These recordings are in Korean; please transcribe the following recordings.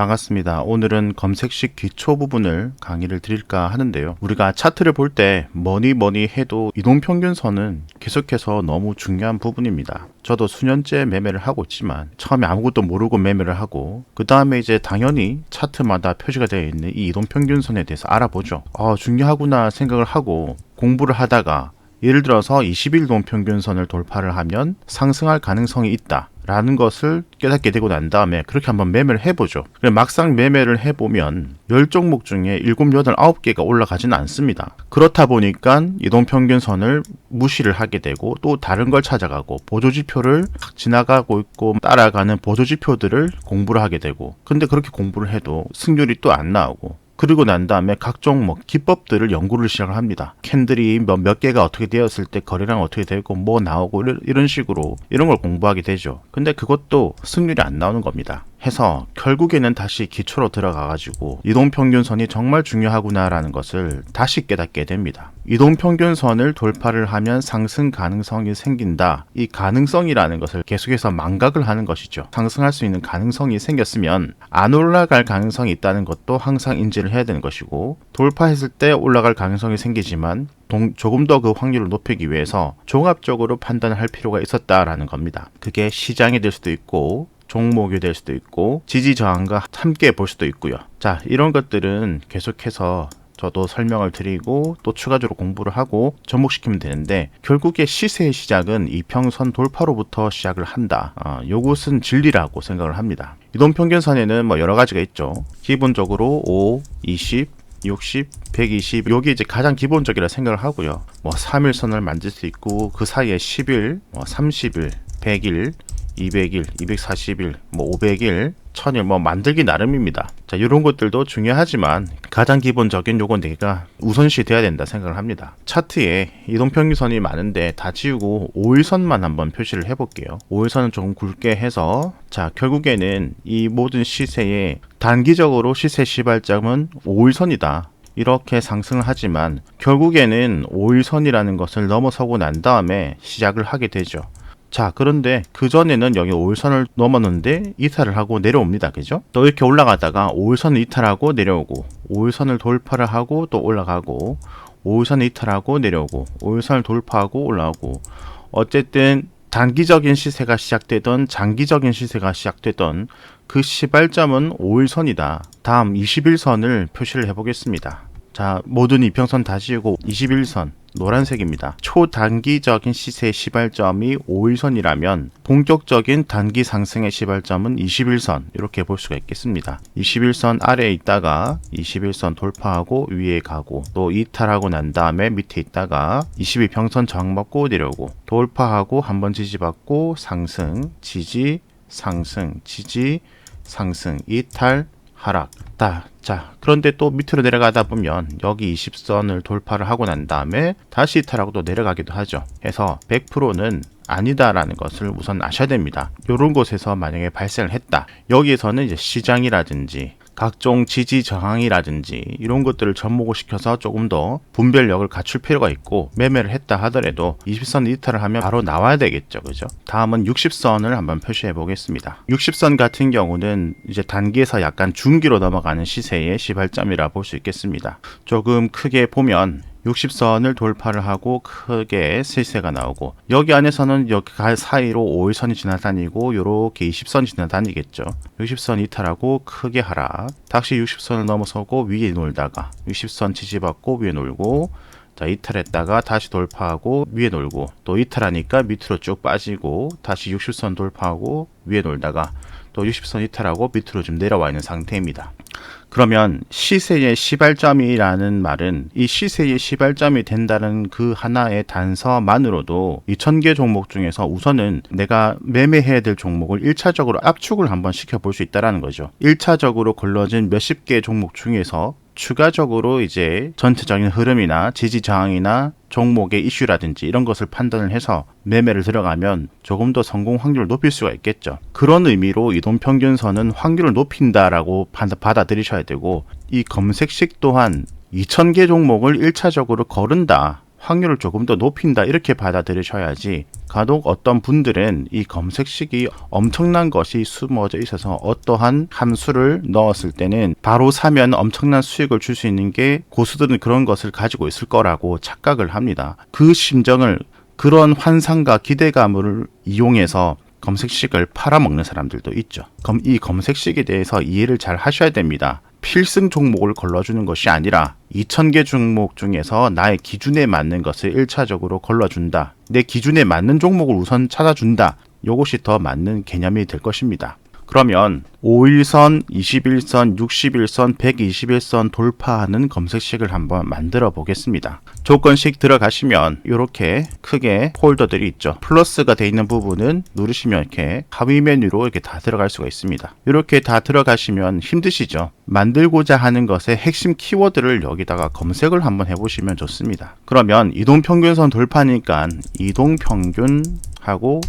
반갑습니다. 오늘은 검색식 기초 부분을 강의를 드릴까 하는데요. 우리가 차트를 볼 때 뭐니 해도 이동평균선은 계속해서 너무 중요한 부분입니다. 저도 수년째 매매를 하고 있지만 처음에 아무것도 모르고 매매를 하고 그 다음에 이제 당연히 차트마다 표시가 되어 있는 이 이동평균선에 대해서 알아보죠. 중요하구나 생각을 하고 공부를 하다가 예를 들어서 20일 이동평균선을 돌파를 하면 상승할 가능성이 있다 라는 것을 깨닫게 되고 난 다음에 그렇게 한번 매매를 해보죠. 막상 매매를 해보면 10종목 중에 7, 8, 9개가 올라가지는 않습니다. 그렇다 보니까 이동평균선을 무시를 하게 되고 또 다른 걸 찾아가고 보조지표를 지나가고 있고 따라가는 보조지표들을 공부를 하게 되고, 근데 그렇게 공부를 해도 승률이 또 안 나오고, 그리고 난 다음에 각종 기법들을 연구를 시작을 합니다. 캔들이 몇 개가 어떻게 되었을 때 거래량 어떻게 되고 뭐 나오고 이런 식으로 이런 걸 공부하게 되죠. 근데 그것도 승률이 안 나오는 겁니다. 해서 결국에는 다시 기초로 들어가가지고 이동평균선이 정말 중요하구나라는 것을 다시 깨닫게 됩니다. 이동평균선을 돌파를 하면 상승 가능성이 생긴다. 이 가능성이라는 것을 계속해서 망각을 하는 것이죠. 상승할 수 있는 가능성이 생겼으면 안 올라갈 가능성이 있다는 것도 항상 인지를 해야 되는 것이고, 돌파했을 때 올라갈 가능성이 생기지만 조금 더 그 확률을 높이기 위해서 종합적으로 판단을 할 필요가 있었다라는 겁니다. 그게 시장이 될 수도 있고 종목이 될 수도 있고 지지 저항과 함께 볼 수도 있고요. 자, 이런 것들은 계속해서 저도 설명을 드리고 또 추가적으로 공부를 하고 접목시키면 되는데, 결국에 시세의 시작은 이평선 돌파로부터 시작을 한다. 요것은 진리라고 생각을 합니다. 이동평균선에는 여러 가지가 있죠. 기본적으로 5, 20, 60, 120 요게 이제 가장 기본적이라 생각을 하고요. 3일선을 만들 수 있고 그 사이에 10일, 30일, 100일, 200일, 240일, 500일, 1000일 만들기 나름입니다. 자, 이런 것들도 중요하지만 가장 기본적인 요건 4개가 우선시 돼야 된다 생각을 합니다. 차트에 이동평균선이 많은데 다 지우고 5일선만 한번 표시를 해볼게요. 5일선은 조금 굵게 해서, 자, 결국에는 이 모든 시세의 단기적으로 시세 시발점은 5일선이다. 이렇게 상승을 하지만 결국에는 5일선이라는 것을 넘어서고 난 다음에 시작을 하게 되죠. 자, 그런데 그전에는 여기 5일선을 넘었는데 이탈을 하고 내려옵니다. 그죠? 또 이렇게 올라가다가 5일선을 이탈하고 내려오고, 5일선을 돌파를 하고 또 올라가고, 5일선을 이탈하고 내려오고, 5일선을 돌파하고 올라오고, 어쨌든 단기적인 시세가 시작되던 장기적인 시세가 시작되던 그 시발점은 5일선이다. 다음 21선을 표시를 해보겠습니다. 자, 모든 이평선 다 지우고 21선 노란색입니다. 초단기적인 시세의 시발점이 5일선이라면 본격적인 단기 상승의 시발점은 21선, 이렇게 볼 수가 있겠습니다. 21선 아래에 있다가 21선 돌파하고 위에 가고 또 이탈하고 난 다음에 밑에 있다가 22평선 저항 먹고 내려오고 돌파하고 한번 지지받고 상승, 지지, 상승, 지지, 상승, 이탈, 하락. 자, 그런데 또 밑으로 내려가다 보면 여기 20선을 돌파를 하고 난 다음에 다시 이탈하고 또 내려가기도 하죠. 해서 100%는 아니다라는 것을 우선 아셔야 됩니다. 이런 곳에서 만약에 발생을 했다. 여기에서는 이제 시장이라든지 각종 지지 저항이라든지 이런 것들을 접목을 시켜서 조금 더 분별력을 갖출 필요가 있고, 매매를 했다 하더라도 20선 이탈을 하면 바로 나와야 되겠죠. 그죠? 다음은 60선을 한번 표시해 보겠습니다. 60선 같은 경우는 이제 단기에서 약간 중기로 넘어가는 시세의 시발점이라 볼 수 있겠습니다. 조금 크게 보면 60선을 돌파를 하고 크게 실세가 나오고, 여기 안에서는 여기 사이로 5일선이 지나다니고 이렇게 20선이 지나다니겠죠. 60선 이탈하고 크게 하락, 다시 60선을 넘어서고 위에 놀다가 60선 지지받고 위에 놀고, 자, 이탈했다가 다시 돌파하고 위에 놀고 또 이탈하니까 밑으로 쭉 빠지고 다시 60선 돌파하고 위에 놀다가 또 60선 이탈하고 밑으로 좀 내려와 있는 상태입니다. 그러면 시세의 시발점이라는 말은 이 시세의 시발점이 된다는 그 하나의 단서만으로도 2000개 종목 중에서 우선은 내가 매매해야 될 종목을 1차적으로 압축을 한번 시켜볼 수 있다는 거죠. 1차적으로 걸러진 몇십 개 종목 중에서 추가적으로 이제 전체적인 흐름이나 지지 저항이나 종목의 이슈라든지 이런 것을 판단을 해서 매매를 들어가면 조금 더 성공 확률을 높일 수가 있겠죠. 그런 의미로 이동평균선은 확률을 높인다라고 받아들이셔야 되고, 이 검색식 또한 2000개 종목을 1차적으로 거른다, 확률을 조금 더 높인다 이렇게 받아들이셔야지, 간혹 어떤 분들은 이 검색식이 엄청난 것이 숨어져 있어서 어떠한 함수를 넣었을 때는 바로 사면 엄청난 수익을 줄 수 있는 게 고수들은 그런 것을 가지고 있을 거라고 착각을 합니다. 그 심정을, 그런 환상과 기대감을 이용해서 검색식을 팔아먹는 사람들도 있죠. 그럼 이 검색식에 대해서 이해를 잘 하셔야 됩니다. 필승 종목을 걸러주는 것이 아니라 2000개 종목 중에서 나의 기준에 맞는 것을 1차적으로 걸러준다. 내 기준에 맞는 종목을 우선 찾아준다. 이것이 더 맞는 개념이 될 것입니다. 그러면 5일선, 21선, 61선, 121선 돌파하는 검색식을 한번 만들어 보겠습니다. 조건식 들어가시면 이렇게 크게 폴더들이 있죠. 플러스가 되어 있는 부분은 누르시면 이렇게 하위 메뉴로 이렇게 다 들어갈 수가 있습니다. 이렇게 다 들어가시면 힘드시죠? 만들고자 하는 것의 핵심 키워드를 여기다가 검색을 한번 해보시면 좋습니다. 그러면 이동평균선 돌파니까 이동평균하고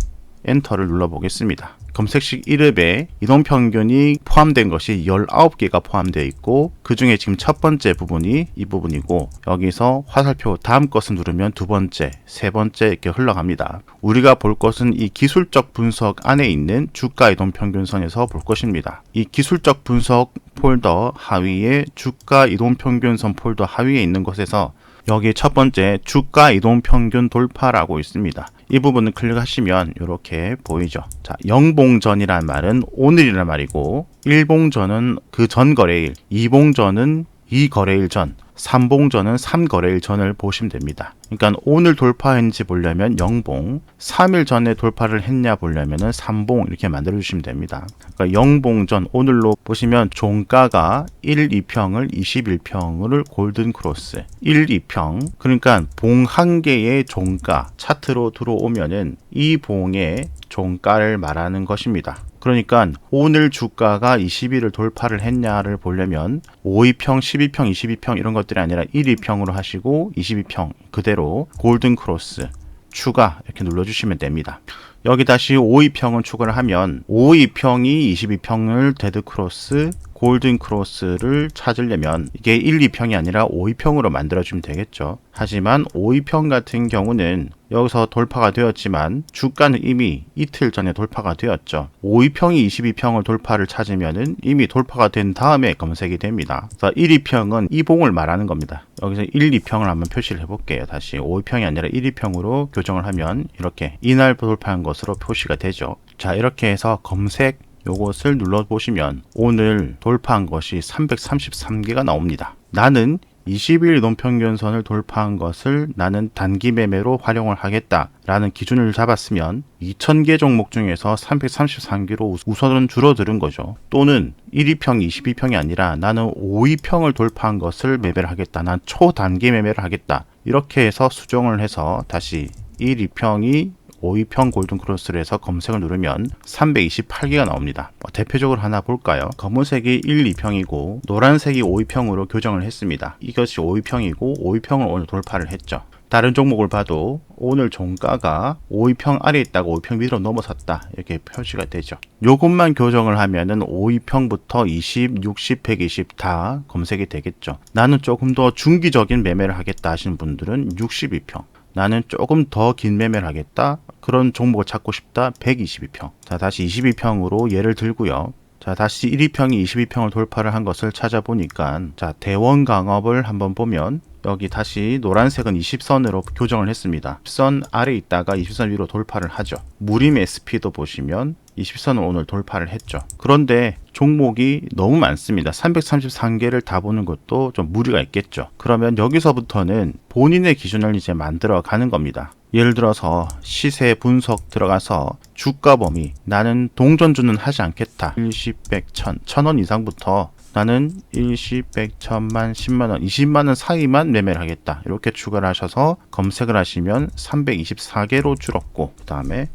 엔터를 눌러 보겠습니다. 검색식 이름에 이동평균이 포함된 것이 19개가 포함되어 있고, 그 중에 지금 첫 번째 부분이 이 부분이고, 여기서 화살표 다음 것을 누르면 두 번째, 세 번째 이렇게 흘러갑니다. 우리가 볼 것은 이 기술적 분석 안에 있는 주가 이동평균선에서 볼 것입니다. 이 기술적 분석 폴더 하위에 주가 이동평균선 폴더 하위에 있는 것에서 여기 첫 번째 주가 이동평균 돌파라고 있습니다. 이 부분을 클릭하시면 이렇게 보이죠. 자, 영봉전이란 말은 오늘이란 말이고, 일봉전은 그 전 거래일, 이봉전은 이 거래일 전, 삼봉전은 3거래일 전을 보시면 됩니다. 그러니까 오늘 돌파했는지 보려면 영봉, 3일 전에 돌파를 했냐 보려면 삼봉 이렇게 만들어 주시면 됩니다. 그러니까 영봉전 오늘로 보시면 종가가 1, 2평을 21평을 골든 크로스, 1, 2평, 그러니까 봉 한 개의 종가 차트로 들어오면은 이 봉의 종가를 말하는 것입니다. 그러니까 오늘 주가가 20일을 돌파를 했냐를 보려면 5위평, 12평, 22평 이런 것들이 아니라 1위평으로 하시고 22평 그대로 골든 크로스 추가 이렇게 눌러주시면 됩니다. 여기 다시 5위평을 추가를 하면 5위평이 22평을 데드 크로스, 골든 크로스를 찾으려면 이게 1, 2평이 아니라 5위평으로 만들어주면 되겠죠. 하지만 5위평 같은 경우는 여기서 돌파가 되었지만 주가는 이미 이틀 전에 돌파가 되었죠. 5위평이 22평을 돌파를 찾으면은 이미 돌파가 된 다음에 검색이 됩니다. 그래서 1위평은 이 봉을 말하는 겁니다. 여기서 1, 2평을 한번 표시를 해볼게요. 다시 5위평이 아니라 1위평으로 교정을 하면 이렇게 이날 돌파한 것으로 표시가 되죠. 자, 이렇게 해서 검색 요것을 눌러보시면 오늘 돌파한 것이 333개가 나옵니다. 나는 20일 이동평균선을 돌파한 것을 나는 단기 매매로 활용을 하겠다 라는 기준을 잡았으면 2000개 종목 중에서 333개로 우선은 줄어드는 거죠. 또는 1위평, 22평이 아니라 나는 5위평을 돌파한 것을 매매를 하겠다. 난 초단기 매매를 하겠다. 이렇게 해서 수정을 해서 다시 1위평이 5위평 골든크로스를 해서 검색을 누르면 328개가 나옵니다. 대표적으로 하나 볼까요? 검은색이 1, 2평이고 노란색이 5위평으로 교정을 했습니다. 이것이 5위평이고 5위평을 오늘 돌파를 했죠. 다른 종목을 봐도 오늘 종가가 5위평 아래에 있다가 5위평 위로 넘어섰다 이렇게 표시가 되죠. 요것만 교정을 하면은 5위평부터 20, 60, 120 다 검색이 되겠죠. 나는 조금 더 중기적인 매매를 하겠다 하시는 분들은 62평, 나는 조금 더 긴 매매를 하겠다 그런 종목을 찾고 싶다 122평. 자, 다시 22평으로 예를 들고요. 자, 다시 1위평이 22평을 돌파를 한 것을 찾아보니까, 자, 대원강업을 한번 보면 여기 다시 노란색은 20선으로 교정을 했습니다. 10선 아래 있다가 20선 위로 돌파를 하죠. 무림 SP도 보시면 20선을 오늘 돌파를 했죠. 그런데 종목이 너무 많습니다. 333개를 다 보는 것도 좀 무리가 있겠죠. 그러면 여기서부터는 본인의 기준을 이제 만들어 가는 겁니다. 예를 들어서 시세 분석 들어가서 주가 범위, 나는 동전주는 하지 않겠다. 10, 100, 1000, 1000원 이상부터 나는 10, 100, 1000만, 10만원, 20만원 사이만 매매를 하겠다. 이렇게 추가를 하셔서 검색을 하시면 324개로 줄었고, 그 다음에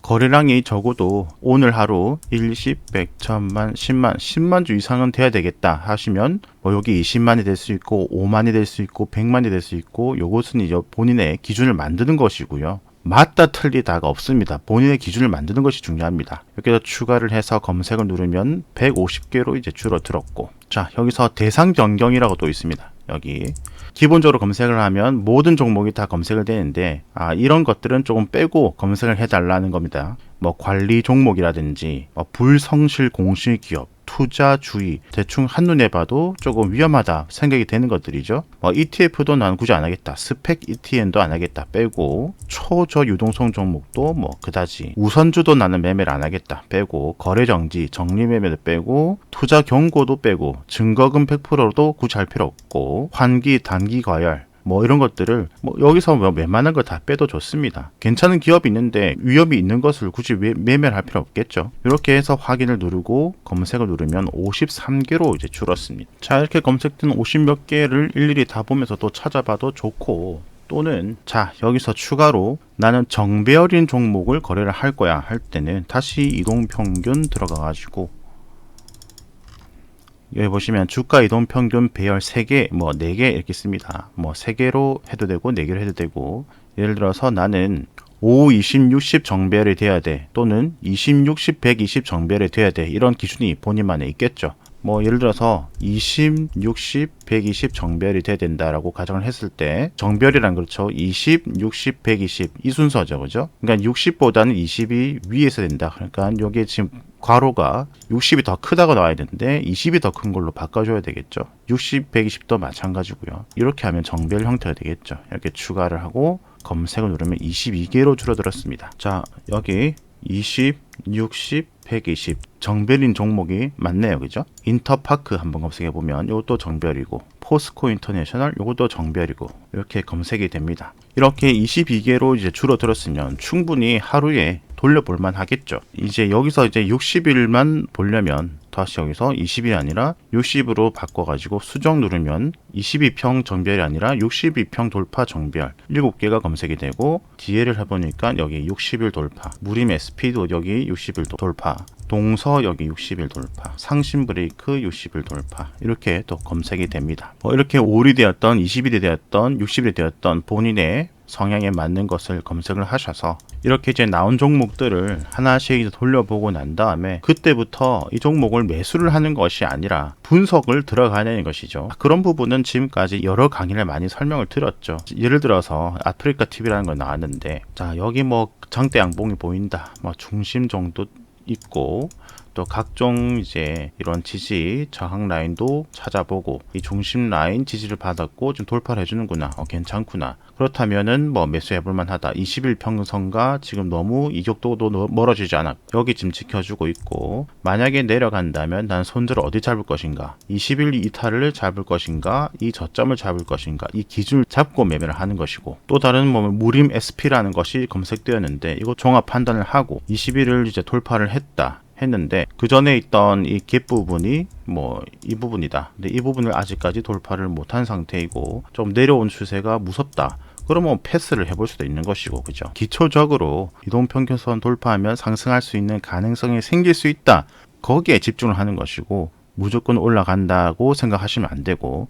거래량이 적어도 오늘 하루 1, 10, 100, 1000만, 10만 주 이상은 돼야 되겠다 하시면 뭐 여기 20만이 될 수 있고 5만이 될 수 있고 100만이 될 수 있고, 요것은 이제 본인의 기준을 만드는 것이고요. 맞다 틀리다가 없습니다. 본인의 기준을 만드는 것이 중요합니다. 여기서 추가를 해서 검색을 누르면 150개로 이제 줄어들었고, 자, 여기서 대상 변경이라고 또 있습니다. 여기 기본적으로 검색을 하면 모든 종목이 다 검색을 되는데, 이런 것들은 조금 빼고 검색을 해달라는 겁니다. 뭐 관리 종목이라든지 불성실 공실 기업, 투자 주의, 대충 한눈에 봐도 조금 위험하다 생각이 되는 것들이죠. ETF도 난 굳이 안 하겠다, 스펙 ETN도 안 하겠다 빼고, 초저 유동성 종목도 뭐 그다지, 우선주도 나는 매매를 안 하겠다 빼고, 거래 정지, 정리 매매도 빼고, 투자 경고도 빼고, 증거금 100%도 굳이 할 필요 없고, 환기 단기 과열 뭐 이런 것들을 여기서 웬만한 거 다 빼도 좋습니다. 괜찮은 기업이 있는데 위험이 있는 것을 굳이 매매를 할 필요 없겠죠. 이렇게 해서 확인을 누르고 검색을 누르면 53개로 이제 줄었습니다. 자, 이렇게 검색된 50몇 개를 일일이 다 보면서 또 찾아봐도 좋고, 또는 자, 여기서 추가로 나는 정배열인 종목을 거래를 할 거야 할 때는 다시 이동평균 들어가 가지고, 여기 보시면 주가 이동 평균 배열 3개, 뭐 4개 이렇게 씁니다. 뭐 3개로 해도 되고 4개로 해도 되고, 예를 들어서 나는 5, 20, 60 정배열이 돼야 돼, 또는 20, 60, 120 정배열이 돼야 돼, 이런 기준이 본인만에 있겠죠. 뭐 예를 들어서 20, 60, 120 정배열이 돼야 된다라고 가정을 했을 때, 정배열이란 그렇죠. 20, 60, 120 이 순서죠. 그죠? 그러니까 60보다는 20이 위에서 된다. 그러니까 여기에 지금 괄호가 60이 더 크다고 나와야 되는데 20이 더 큰 걸로 바꿔줘야 되겠죠. 60, 120도 마찬가지고요. 이렇게 하면 정배열 형태가 되겠죠. 이렇게 추가를 하고 검색을 누르면 22개로 줄어들었습니다. 자, 여기 20, 60, 120 정배열인 종목이 많네요. 그죠? 인터파크 한번 검색해 보면 이것도 정배열이고, 포스코 인터내셔널 이것도 정배열이고, 이렇게 검색이 됩니다. 이렇게 22개로 이제 줄어들었으면 충분히 하루에 돌려볼만 하겠죠. 이제 여기서 이제 60일만 보려면 다시 여기서 20일이 아니라 60으로 바꿔가지고 수정 누르면 22평 정배열이 아니라 62평 돌파 정배열 7개가 검색이 되고, DL을 해보니까 여기 60일 돌파, 무림 SP도 여기 60일 돌파, 동서 여기 60일 돌파, 상신 브레이크 60일 돌파, 이렇게 또 검색이 됩니다. 이렇게 5일이 되었던 20일이 되었던 60일이 되었던 본인의 성향에 맞는 것을 검색을 하셔서 이렇게 이제 나온 종목들을 하나씩 이제 돌려보고 난 다음에 그때부터 이 종목을 매수를 하는 것이 아니라 분석을 들어가는 것이죠. 그런 부분은 지금까지 여러 강의를 많이 설명을 드렸죠. 예를 들어서 아프리카 TV라는 거 나왔는데, 자, 여기 뭐 장대 양봉이 보인다, 뭐 중심 정도 있고, 또 각종 이제 이런 지지 저항 라인도 찾아보고, 이 중심 라인 지지를 받았고 좀 돌파를 해주는구나, 괜찮구나, 그렇다면은 뭐 매수해볼 만하다. 20일 평선과 지금 너무 이격도도 멀어지지 않아, 여기 지금 지켜주고 있고, 만약에 내려간다면 난 손절을 어디 잡을 것인가, 20일 이탈을 잡을 것인가, 이 저점을 잡을 것인가, 이 기준을 잡고 매매를 하는 것이고, 또 다른 뭐 무림 SP라는 것이 검색되었는데 이거 종합 판단을 하고 20일을 이제 돌파를 했는데 그 전에 있던 이 갭 부분이 뭐 이 부분이다. 근데 이 부분을 아직까지 돌파를 못한 상태이고 좀 내려온 추세가 무섭다. 그러면 패스를 해볼 수도 있는 것이고, 그죠? 기초적으로 이동평균선 돌파하면 상승할 수 있는 가능성이 생길 수 있다. 거기에 집중을 하는 것이고, 무조건 올라간다고 생각하시면 안 되고,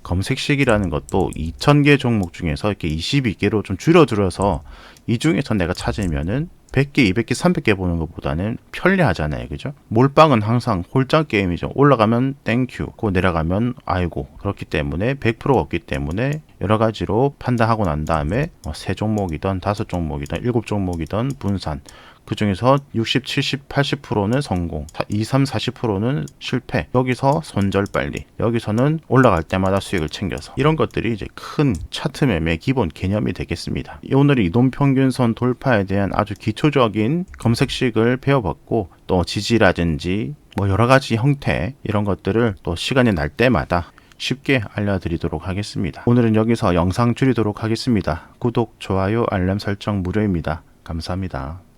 검색식이라는 것도 2000개 종목 중에서 이렇게 22개로 좀 줄여들어서 이 중에서 내가 찾으면은 100개, 200개, 300개 보는 것보다는 편리하잖아요. 그죠? 몰빵은 항상 홀짝 게임이죠. 올라가면 땡큐, 고 내려가면 아이고. 그렇기 때문에 100%가 없기 때문에 여러 가지로 판단하고 난 다음에 3종목이든 5종목이든 7종목이든 분산, 그 중에서 60, 70, 80%는 성공, 2, 3, 40%는 실패. 여기서 손절 빨리, 여기서는 올라갈 때마다 수익을 챙겨서, 이런 것들이 이제 큰 차트 매매 기본 개념이 되겠습니다. 오늘 이동평균선 돌파에 대한 아주 기초적인 검색식을 배워봤고, 또 지지라든지 뭐 여러 가지 형태, 이런 것들을 또 시간이 날 때마다 쉽게 알려드리도록 하겠습니다. 오늘은 여기서 영상 줄이도록 하겠습니다. 구독, 좋아요, 알람 설정 무료입니다. 감사합니다.